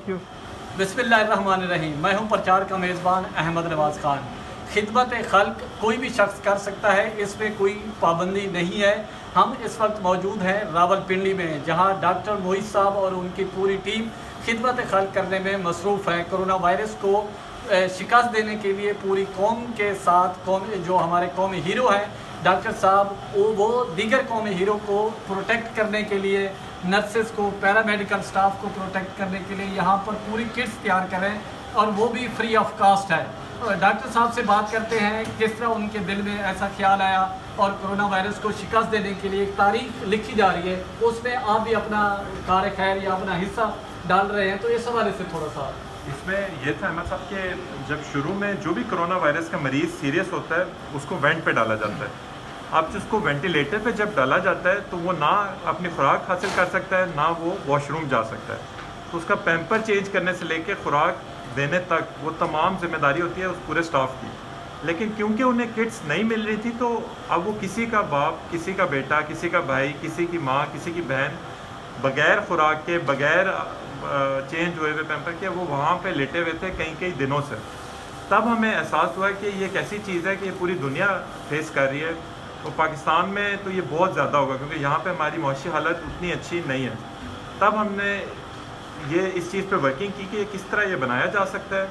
you. बिस्मिल्लाहिर्रहमानिर्रहीम। मैं हूं प्रचार का मेज़बान अहमद नवाज़ ख़ान। खिदमत खल्क कोई भी शख्स कर सकता है, इसमें कोई पाबंदी नहीं है। हम इस वक्त मौजूद हैं रावलपिंडी में, जहां डॉक्टर मोहित साहब और उनकी पूरी टीम खिदमत खल्क करने में मसरूफ़ है। कोरोना वायरस को शिकस्त देने के लिए पूरी कौम के साथ जो हमारे कौमी हीरो हैं डॉक्टर साहब, वो दीगर कौमी हीरो को प्रोटेक्ट करने के लिए, नर्सेस को, पैरामेडिकल स्टाफ को प्रोटेक्ट करने के लिए यहाँ पर पूरी किट्स तैयार करें, और वो भी फ्री ऑफ कास्ट है। डॉक्टर साहब से बात करते हैं किस तरह उनके दिल में ऐसा ख्याल आया और कोरोना वायरस को शिकस्त देने के लिए एक तारीख लिखी जा रही है, उसमें आप भी अपना कार खैर या अपना हिस्सा डाल रहे हैं, तो इस हवाले से थोड़ा सा। इसमें यह था अहमद साहब कि जब शुरू में जो भी कोरोना वायरस का मरीज़ सीरियस होता है उसको वेंट पे डाला जाता है। अब जिसको वेंटिलेटर पे जब डाला जाता है तो वो ना अपनी खुराक हासिल कर सकता है, ना वो वॉशरूम जा सकता है। तो उसका पैम्पर चेंज करने से लेके खुराक देने तक वो तमाम जिम्मेदारी होती है उस पूरे स्टाफ की। लेकिन क्योंकि उन्हें किट्स नहीं मिल रही थी, तो अब वो किसी का बाप, किसी का बेटा, किसी का भाई, किसी की माँ, किसी की बहन बग़ैर खुराक के, बग़ैर चेंज हुए हुए पैम्पर के वो वहाँ पे लेटे हुए थे कई दिनों से। तब हमें एहसास हुआ कि ये एक ऐसी चीज़ है कि ये पूरी दुनिया फेस कर रही है, और पाकिस्तान में तो ये बहुत ज़्यादा होगा क्योंकि यहाँ पे हमारी माशी हालत उतनी अच्छी नहीं है। तब हमने ये इस चीज़ पे वर्किंग की कि किस तरह ये बनाया जा सकता है।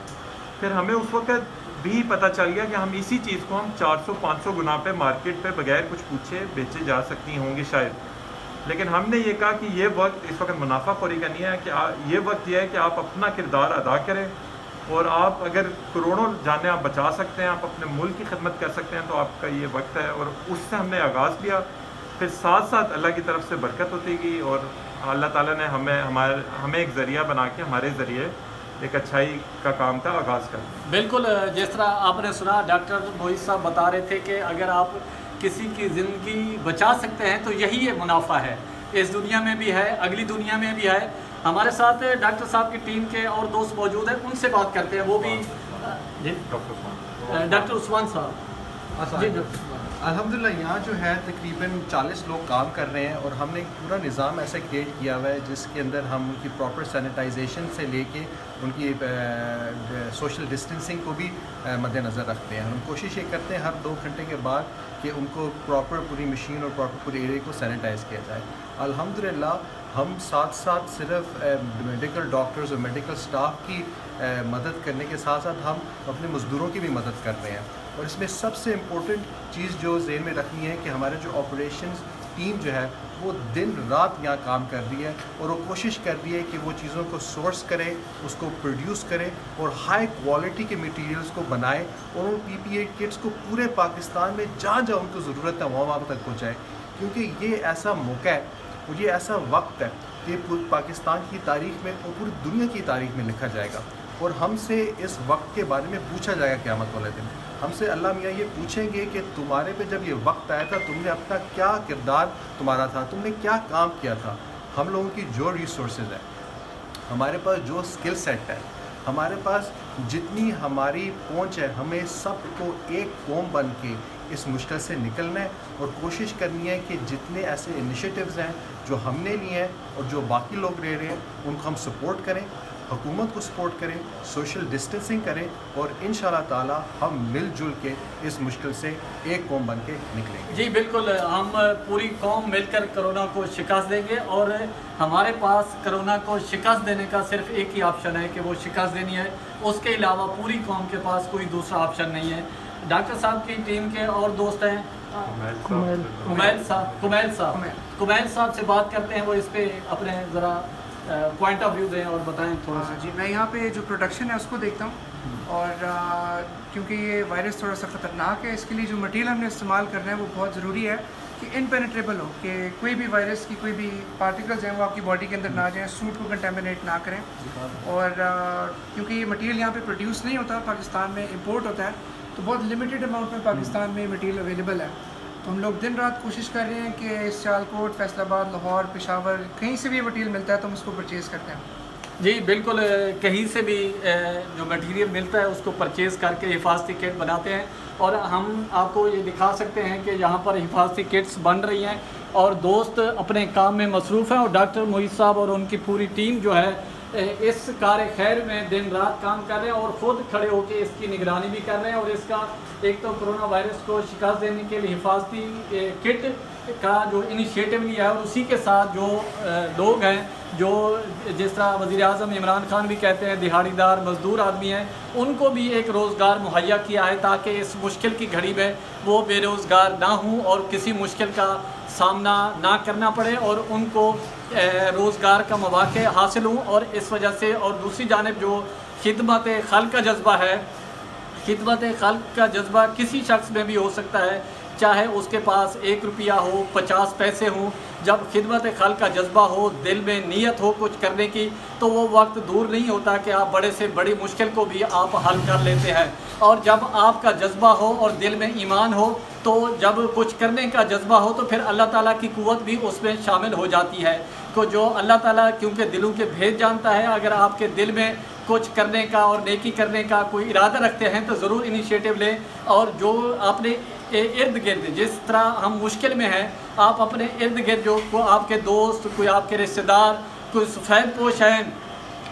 फिर हमें उस वक्त भी पता चल गया कि हम इसी चीज़ को हम 400-500 गुना पे मार्केट पे बगैर कुछ पूछे बेचे जा सकती होंगी शायद। लेकिन हमने ये कहा कि ये वक्त इस वक्त मुनाफाखोरी का नहीं है, कि ये वक्त ये है कि आप अपना किरदार अदा करें, और आप अगर करोड़ों जाने आप बचा सकते हैं, आप अपने मुल्क की खिदमत कर सकते हैं, तो आपका ये वक्त है। और उससे हमने आगाज़ किया। फिर साथ साथ अल्लाह की तरफ से बरकत होती गई, और अल्लाह ताला ने हमें एक ज़रिया बना के हमारे ज़रिए एक अच्छाई का काम का आगाज़ कर। बिल्कुल, जिस तरह आपने सुना डॉक्टर मोहित साहब बता रहे थे कि अगर आप किसी की ज़िंदगी बचा सकते हैं तो यही ये मुनाफा है, इस दुनिया में भी है, अगली दुनिया में भी है। हमारे साथ डॉक्टर साहब की टीम के और दोस्त मौजूद हैं, उनसे बात करते हैं। वो भी जी डॉक्टर उस्मान साहब। जी अल्हम्दुलिल्लाह यहाँ जो है तकरीबन 40 लोग काम कर रहे हैं, और हमने एक पूरा निज़ाम ऐसा क्रिएट किया हुआ है जिसके अंदर हम उनकी प्रॉपर सैनिटाइजेशन से लेके उनकी सोशल डिस्टेंसिंग को भी मद्देनज़र रखते हैं। हम कोशिश ये करते हैं हर 2 घंटे के बाद कि उनको प्रॉपर पूरी मशीन और प्रॉपर पूरे एरिया को सैनिटाइज़ किया जाए। अल्हम्दुलिल्लाह हम साथ साथ सिर्फ मेडिकल डॉक्टर्स और मेडिकल स्टाफ की मदद करने के साथ साथ हम अपने मज़दूरों की भी मदद कर रहे हैं। और इसमें सबसे इम्पोर्टेंट चीज़ जो ज़हन में रखनी है कि हमारे जो ऑपरेशंस टीम जो है वो दिन रात यहाँ काम कर रही है, और वो कोशिश कर रही है कि वो चीज़ों को सोर्स करे, उसको प्रोड्यूस करे, और हाई क्वालिटी के मटेरियल्स को बनाए, और उन PPE किट्स को पूरे पाकिस्तान में जहाँ जहाँ उनको ज़रूरत है वहाँ तक पहुँचाए। क्योंकि ये ऐसा मौका है और ये ऐसा वक्त है कि पाकिस्तान की तारीख़ में और पूरी दुनिया की तारीख़ में लिखा जाएगा, और हमसे इस वक्त के बारे में पूछा जाएगा क़यामत वाले दिन। हमसे अल्लाह मियाँ ये पूछेंगे कि तुम्हारे पे जब ये वक्त आया था तुमने अपना क्या किरदार तुम्हारा था, तुमने क्या काम किया था। हम लोगों की जो रिसोर्सेज है, हमारे पास जो स्किल सेट है, हमारे पास जितनी हमारी पहुंच है, हमें सबको एक कौम बन के इस मुश्किल से निकलना है, और कोशिश करनी है कि जितने ऐसे इनिशिएटिव्स हैं जो हमने लिए हैं और जो बाकी लोग ले रहे हैं उनको हम सपोर्ट करें, हुकूमत को सपोर्ट करें, सोशल डिस्टेंसिंग करें, और इंशाअल्लाह ताला हम मिलजुल के इस मुश्किल से एक कौम बन के निकलेंगे। जी बिल्कुल, हम पूरी कौम मिलकर कोरोना को शिकस्त देंगे, और हमारे पास कोरोना को शिकस्त देने का सिर्फ एक ही ऑप्शन है कि वो शिकस्त देनी है। उसके अलावा पूरी कौम के पास कोई दूसरा ऑप्शन नहीं है। डॉक्टर साहब की टीम के और दोस्त हैं कुमैल साहब से बात करते हैं, वो इस पर अपने ज़रा पॉइंट ऑफ व्यू दें और बताएं थोड़ा सा। जी, मैं यहाँ पे जो प्रोडक्शन है उसको देखता हूँ, और क्योंकि ये वायरस थोड़ा सा ख़तरनाक है, इसके लिए जो मटेरियल हमने इस्तेमाल करना है वो बहुत ज़रूरी है कि इनपेनिट्रेबल हो, कि कोई भी वायरस की कोई भी पार्टिकल्स हैं वो आपकी बॉडी के अंदर ना जाएँ, सूट को कंटेमिनेट ना करें। और क्योंकि ये मटेरियल यहाँ पे प्रोड्यूस नहीं होता, पाकिस्तान में इंपोर्ट होता है, तो बहुत लिमिटेड अमाउंट में पाकिस्तान में मटेरियल अवेलेबल है। तो हम लोग दिन रात कोशिश कर रहे हैं कि सियालकोट, फैसलाबाद, लाहौर, पेशावर, कहीं से भी ये मटेरियल मिलता है तो हम उसको परचेज़ करते हैं। जी बिल्कुल, कहीं से भी जो मटेरियल मिलता है उसको परचेज़ करके हिफाजती किट बनाते हैं, और हम आपको ये दिखा सकते हैं कि यहाँ पर हिफाजती किट्स बन रही हैं, और दोस्त अपने काम में मसरूफ़ हैं, और डॉक्टर मोहित साहब और उनकी पूरी टीम जो है इस कार्य खैर में दिन रात काम कर रहे हैं और ख़ुद खड़े होकर इसकी निगरानी भी कर रहे हैं। और इसका एक तो कोरोना वायरस को शिकस्त देने के लिए हिफाजती किट का जो इनिशिएटिव लिया है, और उसी के साथ जो लोग हैं जो जिस तरह वज़ीर आज़म इमरान खान भी कहते हैं दिहाड़ीदार मज़दूर आदमी हैं, उनको भी एक रोज़गार मुहैया किया है ताकि इस मुश्किल की घड़ी में वो बेरोज़गार ना हों और किसी मुश्किल का सामना ना करना पड़े और उनको रोज़गार का मौक़े हासिल हों। और इस वजह से, और दूसरी जानिब जो खिदमत खल्क़ का जज्बा है, खिदमत खल्क़ का जज्बा किसी शख्स में भी हो सकता है, चाहे उसके पास 1 रुपया हो, 50 पैसे हों। जब खिदमत खल्क़ का जज्बा हो, दिल में नीयत हो कुछ करने की, तो वो वक्त दूर नहीं होता कि आप बड़े से बड़ी मुश्किल को भी आप हल कर लेते हैं। और जब आपका जज्बा हो और दिल में ईमान हो, तो जब कुछ करने का जज्बा हो तो फिर अल्लाह ताला की कुव्वत भी उसमें शामिल हो जाती है। तो जो अल्लाह ताला क्योंकि दिलों के भेद जानता है, अगर आपके दिल में कुछ करने का और नेकी करने का कोई इरादा रखते हैं तो ज़रूर इनिशिएटिव लें। और जो आपने इर्द गिर्द जिस तरह हम मुश्किल में हैं, आप अपने इर्द गिर्द जो को आपके दोस्त, कोई आपके रिश्तेदार, कोई सफ़ेद पोश हैं,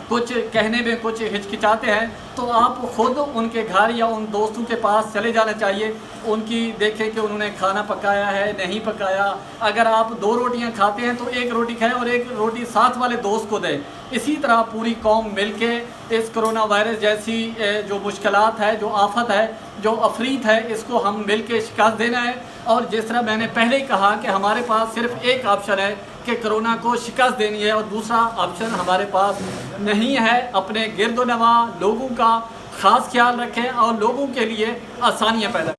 कुछ कहने में कुछ हिचकिचाते हैं, तो आप ख़ुद उनके घर या उन दोस्तों के पास चले जाना चाहिए, उनकी देखें कि उन्होंने खाना पकाया है नहीं पकाया। अगर आप 2 रोटियां खाते हैं तो 1 रोटी खाएं और 1 रोटी साथ वाले दोस्त को दें। इसी तरह पूरी कौम मिलके इस कोरोना वायरस जैसी जो मुश्किलात है, जो आफत है, जो अफरीत है, इसको हम मिलके शिकस्त देना है। और जिस तरह मैंने पहले ही कहा कि हमारे पास सिर्फ एक ऑप्शन है कि कोरोना को शिकस्त देनी है और दूसरा ऑप्शन हमारे पास नहीं है। अपने गिरदो नवा लोगों का ख़ास ख्याल रखें और लोगों के लिए आसानियाँ पैदा